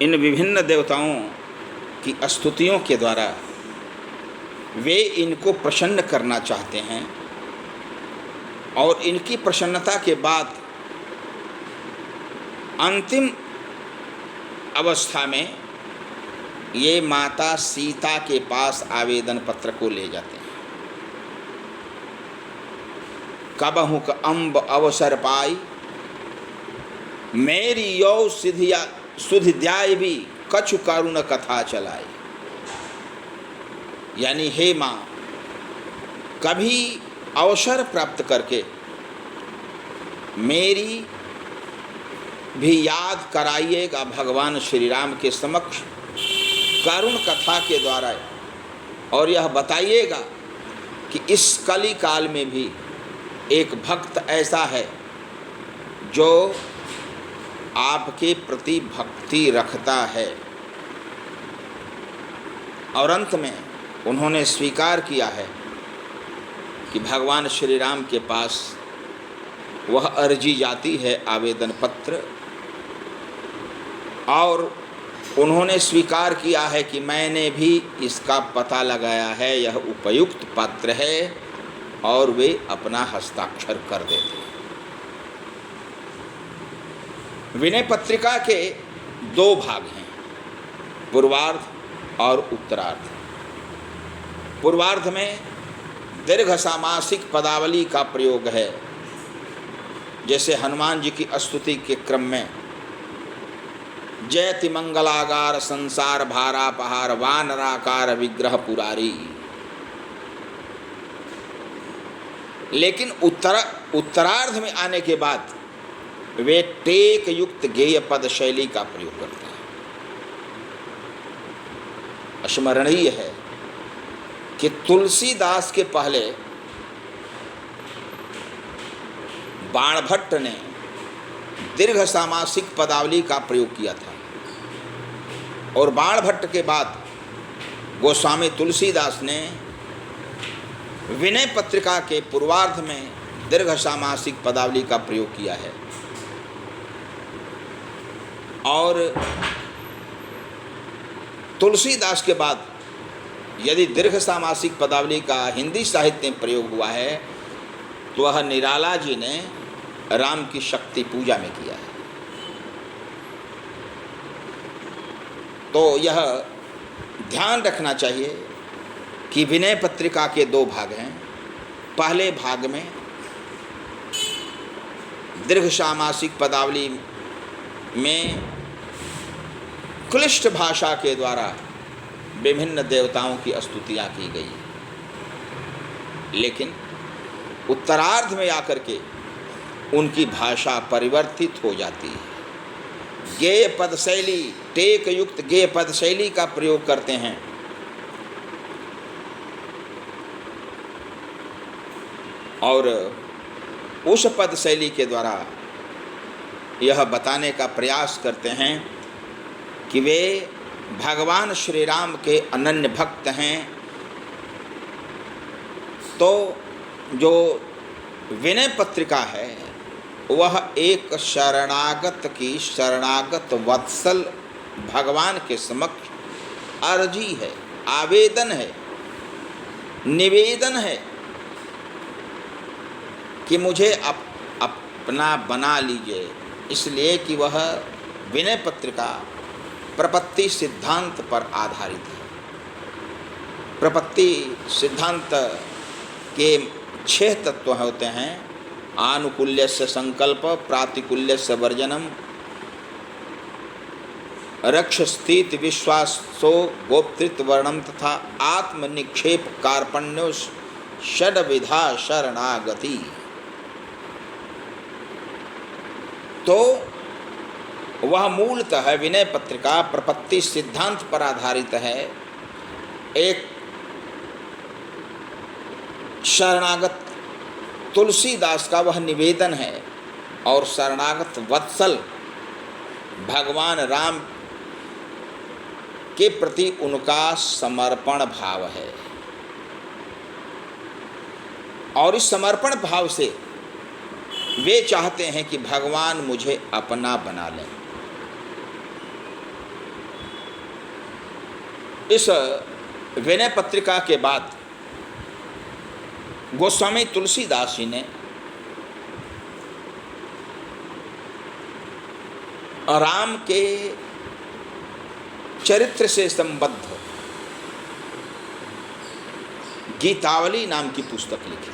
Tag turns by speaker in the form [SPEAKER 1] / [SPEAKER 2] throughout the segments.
[SPEAKER 1] इन विभिन्न देवताओं की स्तुतियों के द्वारा वे इनको प्रसन्न करना चाहते हैं और इनकी प्रसन्नता के बाद अंतिम अवस्था में ये माता सीता के पास आवेदन पत्र को ले जाते हैं। कबहु क अम्ब अवसर पाई, मेरी यौ सिधिया सुधिद्याय भी कछु करुण कथा चलाई। यानी हे माँ, कभी अवसर प्राप्त करके मेरी भी याद कराइएगा भगवान श्री राम के समक्ष करुण कथा के द्वारा, और यह बताइएगा कि इस कली काल में भी एक भक्त ऐसा है जो आपके प्रति भक्ति रखता है। और अंत में उन्होंने स्वीकार किया है कि भगवान श्री राम के पास वह अर्जी जाती है, आवेदन पत्र, और उन्होंने स्वीकार किया है कि मैंने भी इसका पता लगाया है, यह उपयुक्त पत्र है, और वे अपना हस्ताक्षर कर देते हैं। विनय पत्रिका के दो भाग हैं, पूर्वार्ध और उत्तरार्ध। पूर्वार्ध में दीर्घ सामासिक पदावली का प्रयोग है, जैसे हनुमान जी की स्तुति के क्रम में जयति मंगलागार संसार भारापहार वानराकार विग्रह पुरारी। लेकिन उत्तरार्ध में आने के बाद वे टेक युक्त गेय पद शैली का प्रयोग करते हैं। स्मरणीय है कि तुलसीदास के पहले बाणभट्ट ने दीर्घ सामासिक पदावली का प्रयोग किया था, और बाणभट्ट के बाद गोस्वामी तुलसीदास ने विनय पत्रिका के पूर्वार्ध में दीर्घ सामासिक पदावली का प्रयोग किया है। और तुलसीदास के बाद यदि दीर्घ सामासिक पदावली का हिंदी साहित्य में प्रयोग हुआ है तो वह निराला जी ने राम की शक्ति पूजा में किया है। तो यह ध्यान रखना चाहिए कि विनय पत्रिका के दो भाग हैं। पहले भाग में दीर्घ सामासिक पदावली में क्लिष्ट भाषा के द्वारा विभिन्न देवताओं की स्तुतियाँ की गई, लेकिन उत्तरार्ध में आकर के उनकी भाषा परिवर्तित हो जाती है। गेय पद शैली, टेक युक्त गेय पद शैली का प्रयोग करते हैं। और उस पद शैली के द्वारा यह बताने का प्रयास करते हैं कि वे भगवान श्री राम के अनन्य भक्त हैं। तो जो विनय पत्रिका है वह एक शरणागत वत्सल भगवान के समक्ष अर्जी है, आवेदन है, निवेदन है कि मुझे अपना बना लीजिए। इसलिए कि वह विनय पत्रिका प्रपत्ति सिद्धांत पर आधारित है। प्रपत्ति सिद्धांत के 6 तत्व होते हैं: आनुकूल्यस्य संकल्प, प्रातिकूल्यस्य वर्जनम, रक्ष स्थिति विश्वासो गोप्तृत्व वर्णम तथा आत्मनिक्षेप कार्पण्यो षड्विधा शरणागति। तो वह मूलतः विनय पत्रिका प्रपत्ति सिद्धांत पर आधारित है। एक शरणागत तुलसीदास का वह निवेदन है, और शरणागत वत्सल भगवान राम के प्रति उनका समर्पण भाव है। और इस समर्पण भाव से वे चाहते हैं कि भगवान मुझे अपना बना लें। इस विनय पत्रिका के बाद गोस्वामी तुलसीदास जी ने राम के चरित्र से संबद्ध गीतावली नाम की पुस्तक लिखी,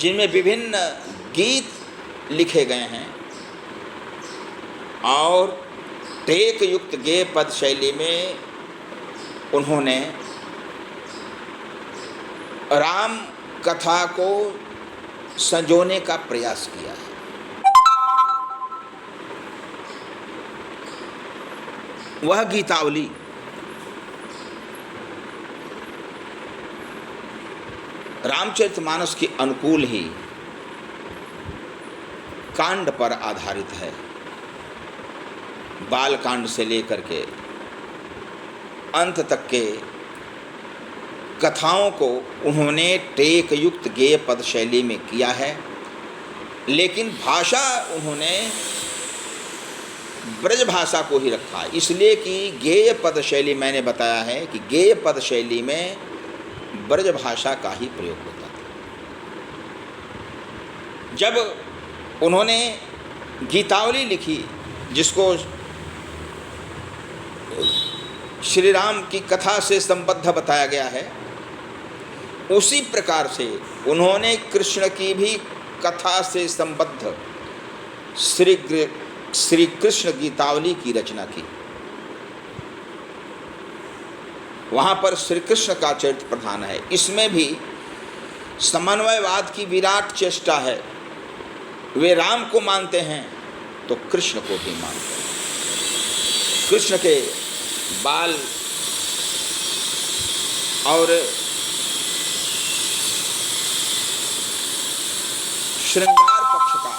[SPEAKER 1] जिनमें विभिन्न गीत लिखे गए हैं और टेक युक्त गेय पद शैली में उन्होंने राम कथा को संजोने का प्रयास किया है। वह गीतावली रामचरितमानस के अनुकूल ही कांड पर आधारित है। बाल कांड से लेकर के अंत तक के कथाओं को उन्होंने टेक युक्त गेय पद शैली में किया है, लेकिन भाषा उन्होंने ब्रज भाषा को ही रखा है, इसलिए कि गेय पद शैली, मैंने बताया है कि गेय पद शैली में ब्रज भाषा का ही प्रयोग होता था। जब उन्होंने गीतावली लिखी, जिसको श्री राम की कथा से संबद्ध बताया गया है, उसी प्रकार से उन्होंने कृष्ण की भी कथा से संबद्ध श्री कृष्ण गीतावली की रचना की। वहाँ पर श्री कृष्ण का चरित्र प्रधान है। इसमें भी समन्वयवाद की विराट चेष्टा है। वे राम को मानते हैं तो कृष्ण को भी मानते हैं। कृष्ण के बाल और श्रृंगार पक्ष का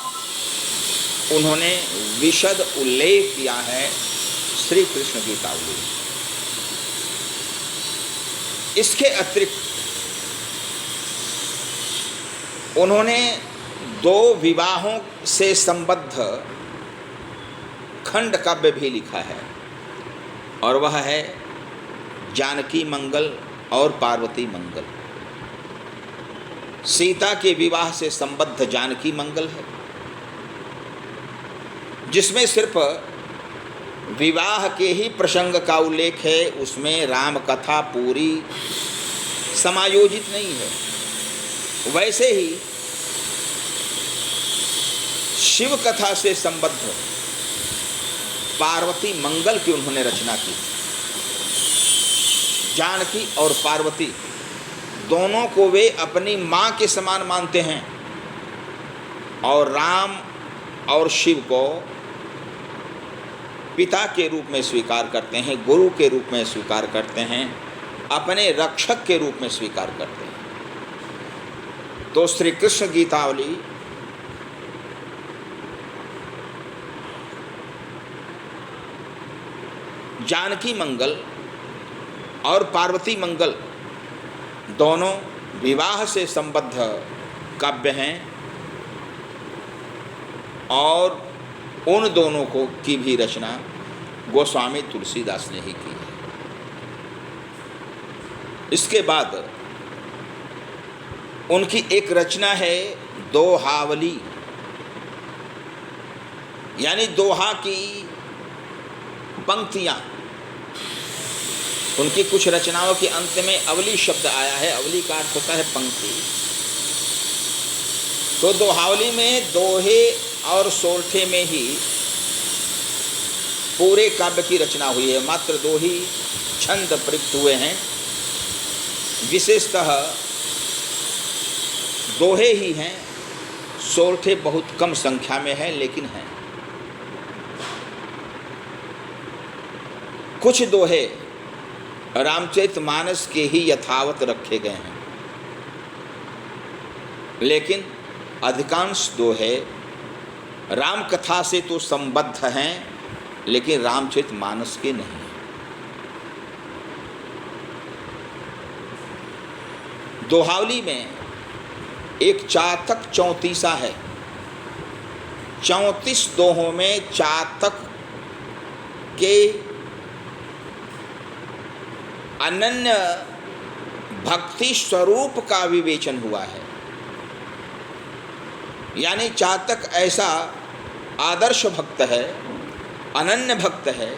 [SPEAKER 1] उन्होंने विशद उल्लेख किया है श्री कृष्ण गीतावली। इसके अतिरिक्त उन्होंने 2 विवाहों से संबद्ध खंड काव्य भी लिखा है, और वह है जानकी मंगल और पार्वती मंगल। सीता के विवाह से संबद्ध जानकी मंगल है, जिसमें सिर्फ विवाह के ही प्रसंग का उल्लेख है, उसमें राम कथा पूरी समायोजित नहीं है। वैसे ही शिव कथा से संबद्ध पार्वती मंगल की उन्होंने रचना की। जानकी और पार्वती दोनों को वे अपनी माँ के समान मानते हैं, और राम और शिव को पिता के रूप में स्वीकार करते हैं, गुरु के रूप में स्वीकार करते हैं, अपने रक्षक के रूप में स्वीकार करते हैं। तो श्री कृष्ण गीतावली जानकी मंगल और पार्वती मंगल दोनों विवाह से संबद्ध काव्य हैं, और उन दोनों को की भी रचना गोस्वामी तुलसीदास ने ही की है। इसके बाद उनकी एक रचना है दोहावली, यानी दोहा की पंक्तियाँ। उनकी कुछ रचनाओं के अंत में अवली शब्द आया है। अवली का अर्थ होता है पंक्ति। तो दोहावली में दोहे और सोरठे में ही पूरे काव्य की रचना हुई है। मात्र 2 ही छंद प्रयुक्त हुए हैं। विशेषतः दोहे ही हैं, सोरठे बहुत कम संख्या में है, लेकिन हैं। कुछ दोहे रामचरितमानस के ही यथावत रखे गए हैं, लेकिन अधिकांश दोहे राम कथा से तो संबद्ध हैं, लेकिन रामचरितमानस के नहीं। दोहावली में एक चातक 34 है। 34 दोहों में चातक के अनन्य भक्ति स्वरूप का विवेचन हुआ है। यानी चातक ऐसा आदर्श भक्त है, अनन्य भक्त है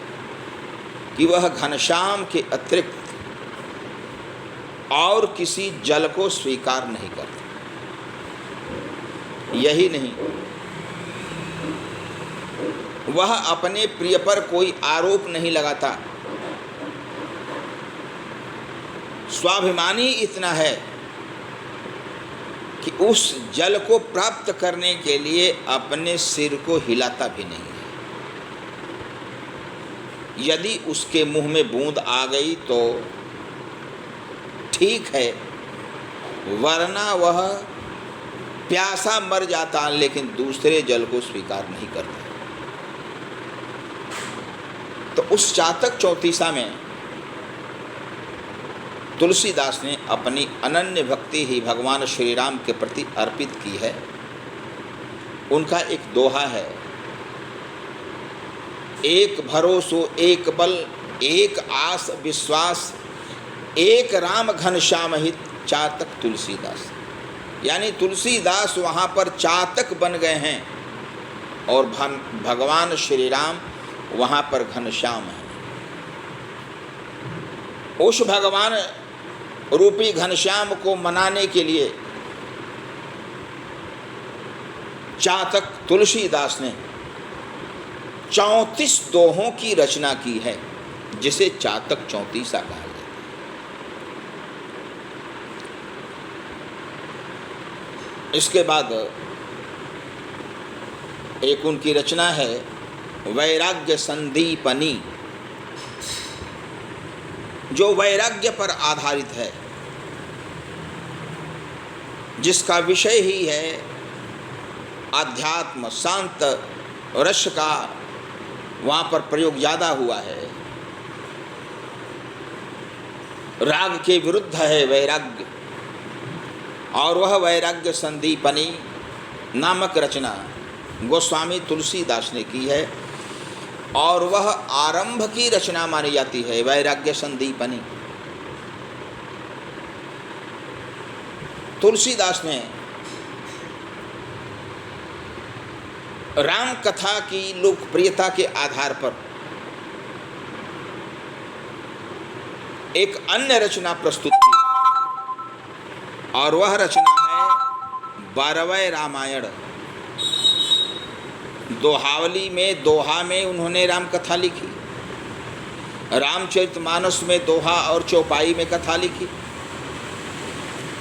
[SPEAKER 1] कि वह घनश्याम के अतिरिक्त और किसी जल को स्वीकार नहीं करता। यही नहीं, वह अपने प्रिय पर कोई आरोप नहीं लगाता। स्वाभिमानी इतना है कि उस जल को प्राप्त करने के लिए अपने सिर को हिलाता भी नहीं है। यदि उसके मुंह में बूंद आ गई तो ठीक है, वरना वह प्यासा मर जाता, लेकिन दूसरे जल को स्वीकार नहीं करता। तो उस चातक चौतीसा में तुलसीदास ने अपनी अनन्य भक्ति ही भगवान श्री राम के प्रति अर्पित की है। उनका एक दोहा है, एक भरोसो एक बल, एक आस विश्वास, एक राम घनश्याम हित, चातक तुलसीदास। यानी तुलसीदास वहाँ पर चातक बन गए हैं और भगवान श्री राम वहाँ पर घनश्याम हैं। उस भगवान रूपी घनश्याम को मनाने के लिए चातक तुलसीदास ने 34 दोहों की रचना की है, जिसे चातक चौतीसा कहा जाता है। इसके बाद एक उनकी रचना है वैराग्य संदीपनी, जो वैराग्य पर आधारित है, जिसका विषय ही है आध्यात्म, शांत रस का वहाँ पर प्रयोग ज़्यादा हुआ है। राग के विरुद्ध है वैराग्य, और वह वैराग्य संदीपनी नामक रचना गोस्वामी तुलसीदास ने की है, और वह आरंभ की रचना मानी जाती है। वैराग्य संदीपनी तुलसीदास ने राम कथा की लोकप्रियता के आधार पर एक अन्य रचना प्रस्तुत की, और वह रचना है 12वें रामायण। दोहावली में, दोहा में उन्होंने राम कथा लिखी, रामचरितमानस में दोहा और चौपाई में कथा लिखी।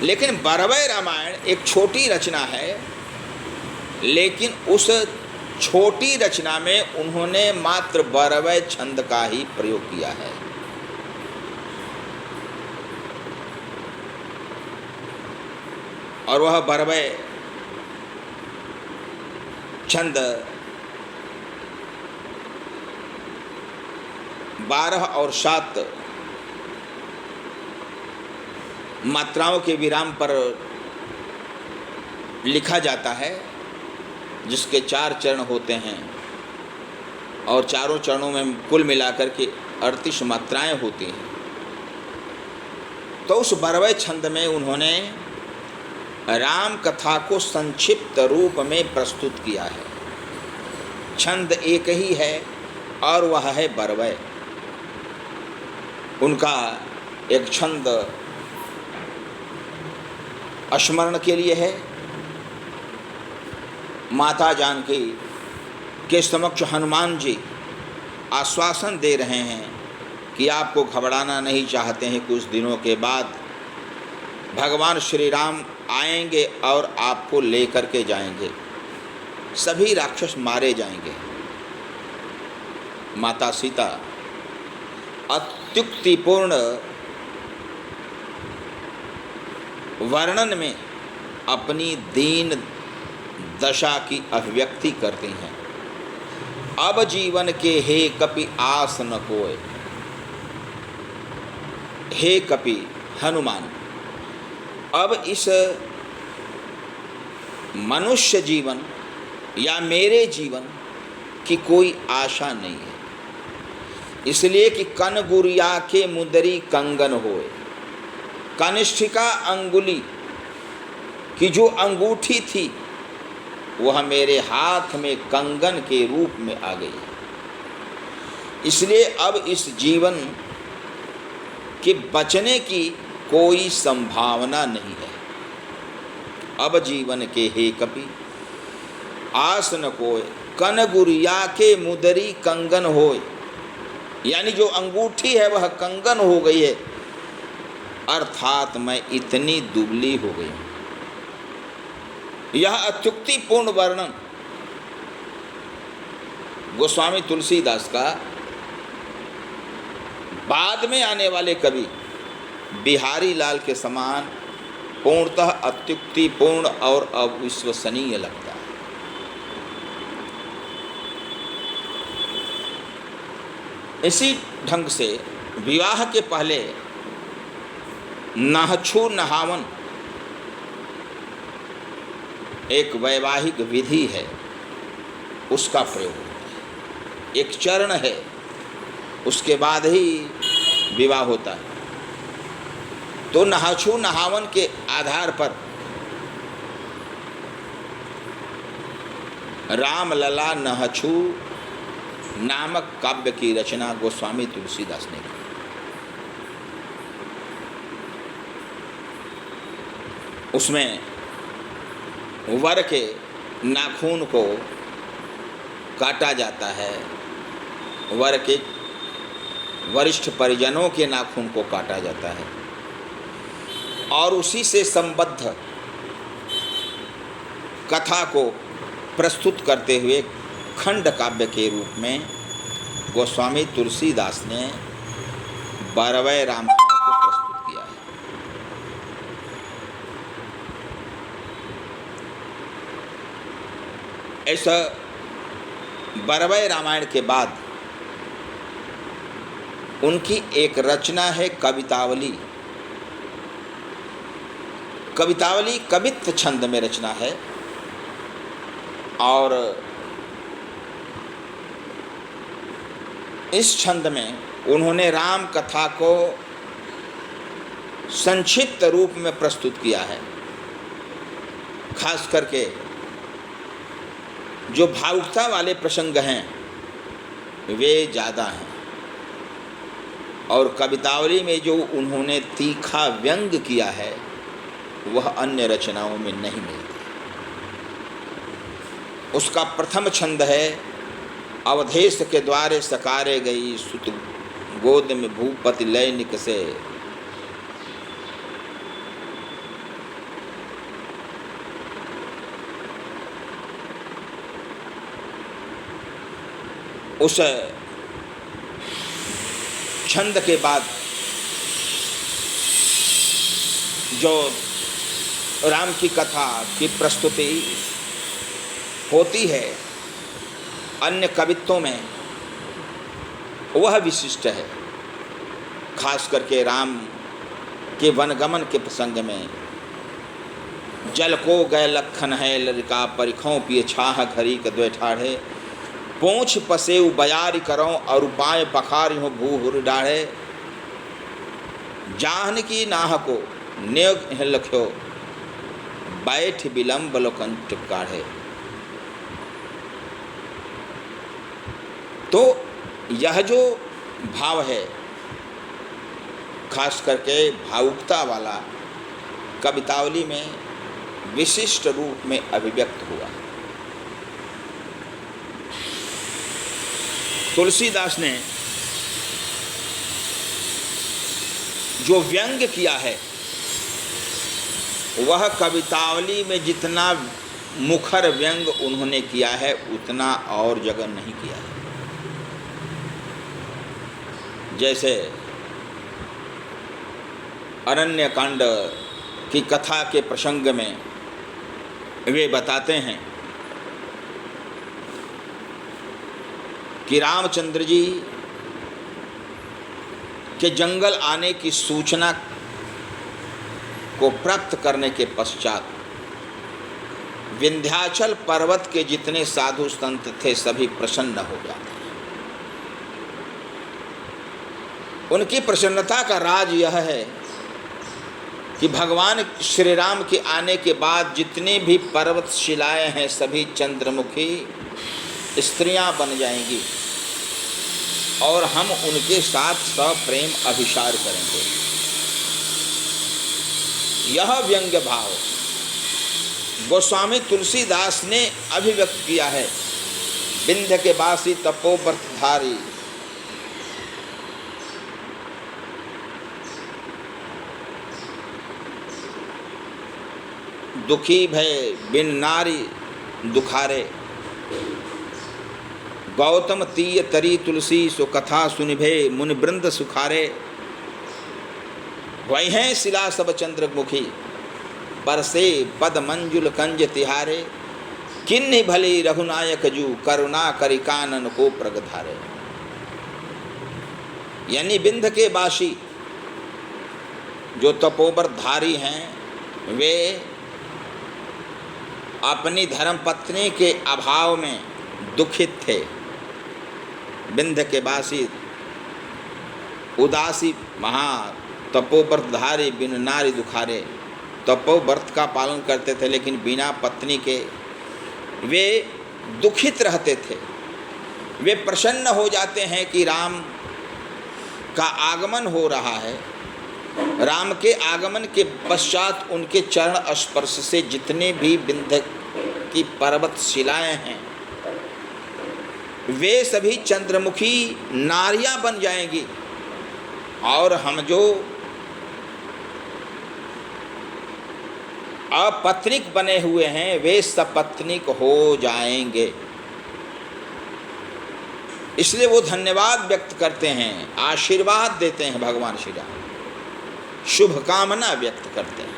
[SPEAKER 1] लेकिन 12वें रामायण एक छोटी रचना है, लेकिन उस छोटी रचना में उन्होंने मात्र 12वें छंद का ही प्रयोग किया है। और वह 12वें छंद 12 और 7 मात्राओं के विराम पर लिखा जाता है, जिसके 4 चरण होते हैं, और चारों चरणों में कुल मिलाकर के 38 मात्राएं होती हैं। तो उस 12वें छंद में उन्होंने राम कथा को संक्षिप्त रूप में प्रस्तुत किया है। छंद एक ही है और वह है 12वें। उनका एक छंद स्मरण के लिए है। माता जानकी के समक्ष हनुमान जी आश्वासन दे रहे हैं कि आपको घबराना नहीं चाहते हैं। कुछ दिनों के बाद भगवान श्री राम आएंगे और आपको लेकर के जाएंगे, सभी राक्षस मारे जाएंगे। माता सीता अत्युक्तिपूर्ण वर्णन में अपनी दीन दशा की अभिव्यक्ति करती हैं। अब जीवन के हे कपि आस न कोय, हे कपि हनुमान, अब इस मनुष्य जीवन या मेरे जीवन की कोई आशा नहीं है। इसलिए कि कन गुरिया के मुदरी कंगन होए। कनिष्ठिका अंगुली की जो अंगूठी थी वह मेरे हाथ में कंगन के रूप में आ गई। इसलिए अब इस जीवन के बचने की कोई संभावना नहीं है। अब जीवन के हे कपि आस न कोय, कन गुरिया के मुदरी कंगन होय। यानी जो अंगूठी है वह कंगन हो गई है, अर्थात मैं इतनी दुबली हो गई हूँ। यह अत्युक्तिपूर्ण वर्णन गोस्वामी तुलसीदास का बाद में आने वाले कवि बिहारी लाल के समान पूर्णतः अत्युक्तिपूर्ण और अविश्वसनीय लगता है। इसी ढंग से विवाह के पहले नहछु नहावन एक वैवाहिक विधि है, उसका प्रयोग होता है। एक चरण है, उसके बाद ही विवाह होता है। तो नहाछु नहावन के आधार पर रामलला नहछु नामक काव्य की रचना गोस्वामी तुलसीदास ने की। उसमें वर के नाखून को काटा जाता है, वर के वरिष्ठ परिजनों के नाखून को काटा जाता है, और उसी से संबद्ध कथा को प्रस्तुत करते हुए खंड काव्य के रूप में गोस्वामी तुलसीदास ने 12वें रामायण को प्रस्तुत किया है। ऐसा 12वें रामायण के बाद उनकी एक रचना है कवितावली। कवितावली कवित्व छंद में रचना है, और इस छंद में उन्होंने राम कथा को संक्षिप्त रूप में प्रस्तुत किया है। खास करके जो भावुकता वाले प्रसंग हैं वे ज़्यादा हैं, और कवितावली में जो उन्होंने तीखा व्यंग किया है वह अन्य रचनाओं में नहीं मिलता। उसका प्रथम छंद है अवधेश के द्वारे सकारे गई सुत गोद में भूपति लय निकसे। उस छंद के बाद जो राम की कथा की प्रस्तुति होती है अन्य कवित्वों में वह विशिष्ट है। खास करके राम के वनगमन के प्रसंग में जल को गए लखन है लड़का परिखों पिए छाह घरी के द्वे ठाढ़े पोंछ पसेउ बयारी करों और बाएं बखार हो भूहुर डाढ़े जाहन की नाह को नेग लख्यो बैठ विलम्ब लोकंठ काढ़े। तो यह जो भाव है खास करके भावुकता वाला कवितावली में विशिष्ट रूप में अभिव्यक्त हुआ। तुलसीदास ने जो व्यंग किया है वह कवितावली में जितना मुखर व्यंग उन्होंने किया है उतना और जगह नहीं किया है। जैसे अरण्यकांड की कथा के प्रसंग में वे बताते हैं कि रामचंद्र जी के जंगल आने की सूचना को प्राप्त करने के पश्चात विंध्याचल पर्वत के जितने साधु संत थे सभी प्रसन्न हो जाते हैं। उनकी प्रसन्नता का राज यह है कि भगवान श्री राम के आने के बाद जितने भी पर्वत शिलाएं हैं सभी चंद्रमुखी स्त्रियां बन जाएंगी और हम उनके साथ सप्रेम अभिसार करेंगे। यह व्यंग्य भाव गोस्वामी तुलसीदास ने अभिव्यक्त किया है। विंध्य के वासी तपोव्रतधारी दुखी भय बिन नारी दुखारे, गौतम तीय तरी तुलसी सो कथा सुनिभे मुनि वृंद सुखारे। वही हैं शिला सब चंद्रमुखी बरसे पद मंजुल कंज तिहारे, किन्नी भली रघुनायक जू करुणा करि कानन को प्रगधारे। यानी विंध्य के वासी जो तपोव्रतधारी हैं वे अपनी धर्मपत्नी के अभाव में दुखित थे। विंध्य के वासी उदासी महा तपोव्रतधारी बिन नारी दुखारे, तपोव्रत का पालन करते थे लेकिन बिना पत्नी के वे दुखित रहते थे। वे प्रसन्न हो जाते हैं कि राम का आगमन हो रहा है। राम के आगमन के पश्चात उनके चरण स्पर्श से जितने भी विंध्य की पर्वत शिलाएं हैं वे सभी चंद्रमुखी नारियां बन जाएंगी और हम जो अपत्निक बने हुए हैं वे सपत्निक हो जाएंगे। इसलिए वो धन्यवाद व्यक्त करते हैं, आशीर्वाद देते हैं भगवान श्री राम, शुभकामना व्यक्त करते हैं।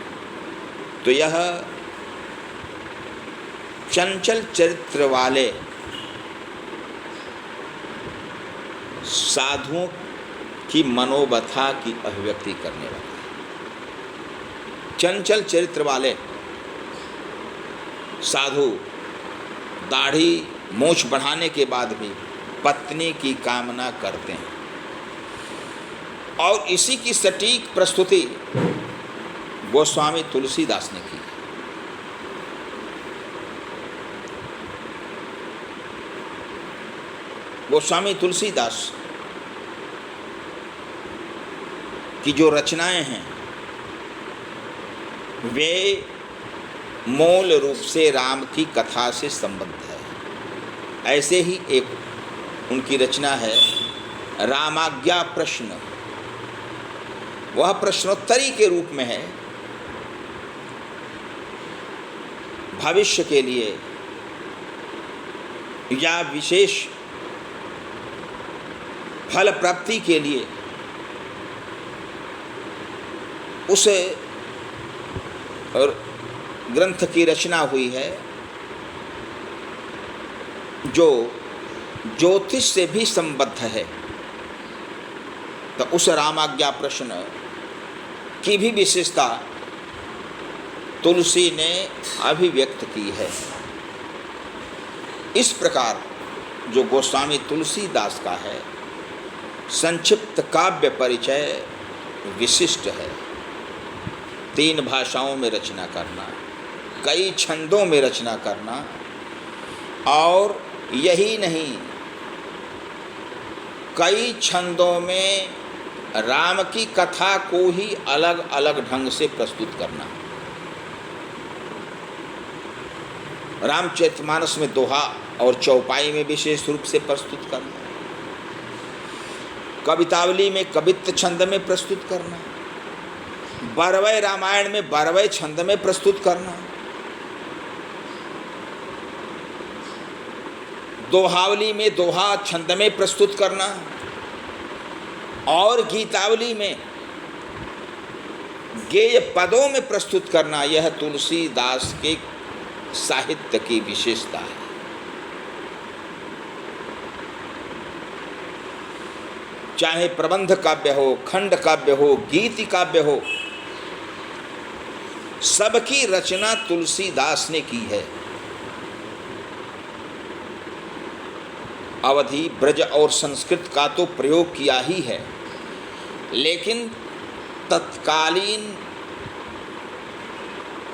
[SPEAKER 1] तो यह चंचल चरित्र वाले साधुओं की मनोव्यथा की अभिव्यक्ति करने वाला है। चंचल चरित्र वाले साधु दाढ़ी मूछ बढ़ाने के बाद भी पत्नी की कामना करते हैं और इसी की सटीक प्रस्तुति गोस्वामी तुलसीदास ने की। गोस्वामी तुलसीदास की जो रचनाएं हैं वे मूल रूप से राम की कथा से संबद्ध है। ऐसे ही एक उनकी रचना है रामाज्ञा प्रश्न। वह प्रश्नोत्तरी के रूप में है, भविष्य के लिए या विशेष फल प्राप्ति के लिए उस और ग्रंथ की रचना हुई है जो ज्योतिष से भी संबद्ध है। तो उस रामाज्ञा प्रश्न की भी विशेषता तुलसी ने अभिव्यक्त की है। इस प्रकार जो गोस्वामी तुलसीदास का है संक्षिप्त काव्य परिचय विशिष्ट है। 3 भाषाओं में रचना करना, कई छंदों में रचना करना और यही नहीं कई छंदों में राम की कथा को ही अलग अलग ढंग से प्रस्तुत करना। रामचरितमानस में दोहा और चौपाई में विशेष रूप से प्रस्तुत करना, कवितावली में कवित्त छंद में प्रस्तुत करना, 12वें रामायण में 12वें छंद में प्रस्तुत करना, दोहावली में दोहा छंद में प्रस्तुत करना और गीतावली में गेय पदों में प्रस्तुत करना, यह तुलसीदास के साहित्य की विशेषता है। चाहे प्रबंध काव्य हो, खंड काव्य हो, गीति काव्य हो, सबकी रचना तुलसीदास ने की है। अवधि, ब्रज और संस्कृत का तो प्रयोग किया ही है, लेकिन तत्कालीन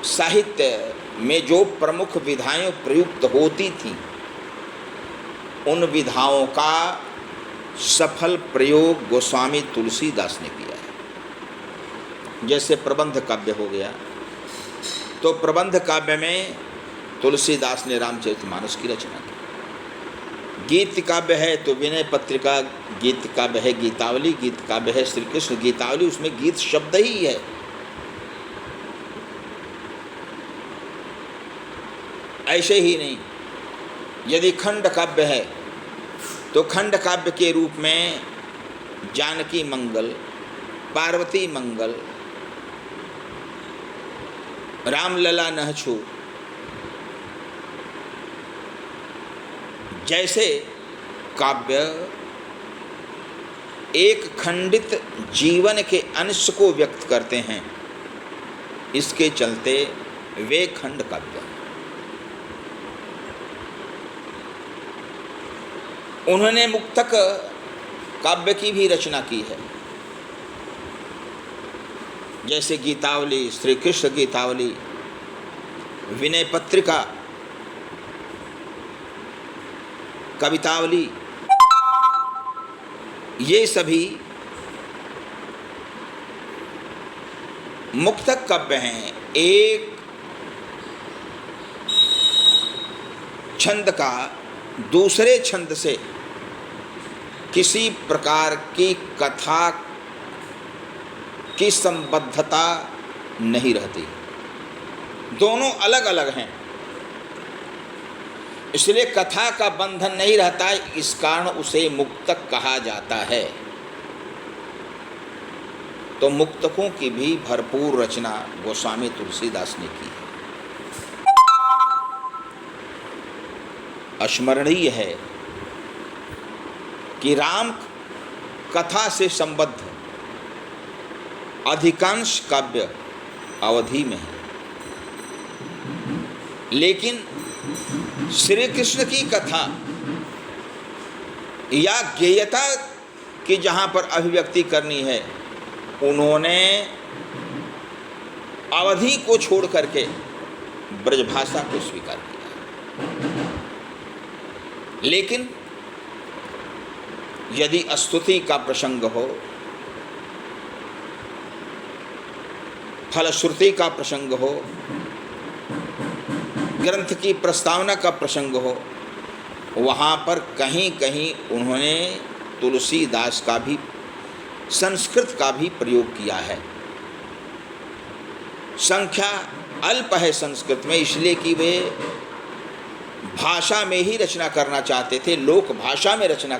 [SPEAKER 1] साहित्य में जो प्रमुख विधाएं प्रयुक्त होती थीं, उन विधाओं का सफल प्रयोग गोस्वामी तुलसीदास ने किया है। जैसे प्रबंध काव्य हो गया, तो प्रबंध काव्य में तुलसीदास ने रामचरितमानस की रचना की। गीत काव्य है तो विनय पत्रिका गीत काव्य है, गीतावली गीत काव्य है, श्री कृष्ण गीतावली, उसमें गीत शब्द ही है। ऐसे ही नहीं, यदि खंड काव्य है तो खंड काव्य के रूप में जानकी मंगल, पार्वती मंगल, रामलला नहछु जैसे काव्य एक खंडित जीवन के अंश को व्यक्त करते हैं, इसके चलते वे खंड काव्य। उन्होंने मुक्तक काव्य की भी रचना की है, जैसे गीतावली, श्री कृष्ण गीतावली, विनय पत्रिका, कवितावली, ये सभी मुक्तक काव्य हैं। एक छंद का दूसरे छंद से किसी प्रकार की कथा की संबद्धता नहीं रहती, दोनों अलग अलग हैं, इसलिए कथा का बंधन नहीं रहता, इस कारण उसे मुक्तक कहा जाता है। तो मुक्तकों की भी भरपूर रचना गोस्वामी तुलसीदास ने की है। स्मरणीय है कि राम कथा से संबद्ध अधिकांश काव्य अवधि में है, लेकिन श्री कृष्ण की कथा या गेयता की जहाँ पर अभिव्यक्ति करनी है, उन्होंने अवधि को छोड़ करके ब्रजभाषा को स्वीकार किया। लेकिन यदि स्तुति का प्रसंग हो, फलश्रुति का प्रसंग हो, ग्रंथ की प्रस्तावना का प्रसंग हो, वहाँ पर कहीं कहीं उन्होंने तुलसीदास का भी, संस्कृत का भी प्रयोग किया है। संख्या अल्प है संस्कृत में, इसलिए कि वे भाषा में ही रचना करना चाहते थे, लोक भाषा में रचना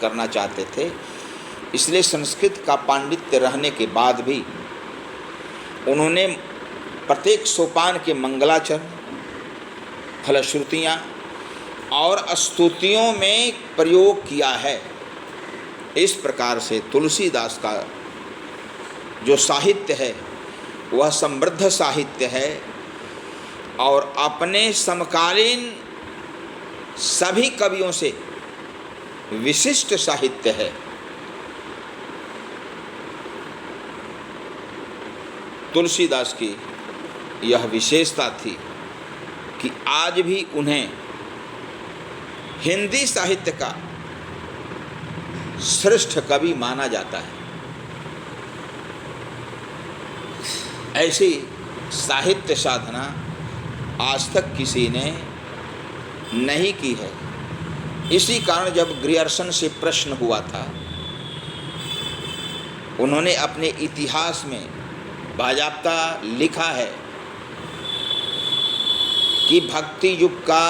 [SPEAKER 1] करना चाहते थे। इसलिए संस्कृत का पांडित्य रहने के बाद भी उन्होंने प्रत्येक सोपान के मंगलाचरण, फलश्रुतियाँ और स्तुतियों में प्रयोग किया है। इस प्रकार से तुलसीदास का जो साहित्य है वह समृद्ध साहित्य है और अपने समकालीन सभी कवियों से विशिष्ट साहित्य है। तुलसीदास की यह विशेषता थी कि आज भी उन्हें हिंदी साहित्य का श्रेष्ठ कवि माना जाता है। ऐसी साहित्य साधना आज तक किसी ने नहीं की है। इसी कारण जब ग्रियर्सन से प्रश्न हुआ था, उन्होंने अपने इतिहास में बाजाप्ता लिखा है कि भक्ति युग का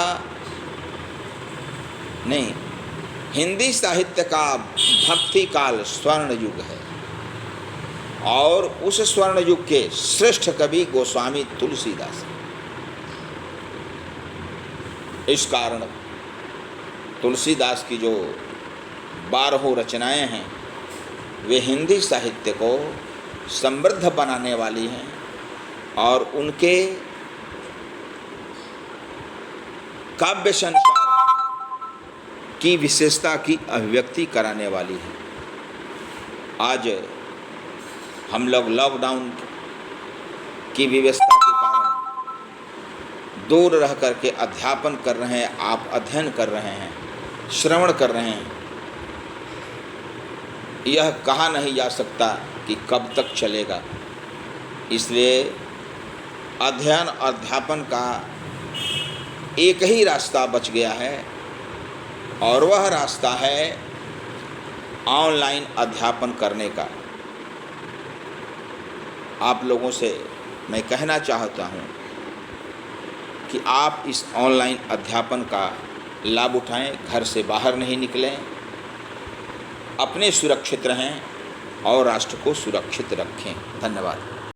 [SPEAKER 1] नहीं, हिंदी साहित्य का भक्ति काल स्वर्ण युग है और उस स्वर्ण युग के श्रेष्ठ कवि गोस्वामी तुलसीदास। इस कारण तुलसीदास की जो 12 रचनाएं हैं वे हिंदी साहित्य को समृद्ध बनाने वाली हैं और उनके काव्य संसार की विशेषता की अभिव्यक्ति कराने वाली है। आज हम लोग लॉकडाउन की व्यवस्था के कारण दूर रह करके अध्यापन कर रहे हैं, आप अध्ययन कर रहे हैं, श्रवण कर रहे हैं। यह कहा नहीं जा सकता कि कब तक चलेगा। इसलिए अध्ययन अध्यापन का एक ही रास्ता बच गया है और वह रास्ता है ऑनलाइन अध्यापन करने का। आप लोगों से मैं कहना चाहता हूँ कि आप इस ऑनलाइन अध्यापन का लाभ उठाएं, घर से बाहर नहीं निकलें, अपने सुरक्षित रहें और राष्ट्र को सुरक्षित रखें। धन्यवाद।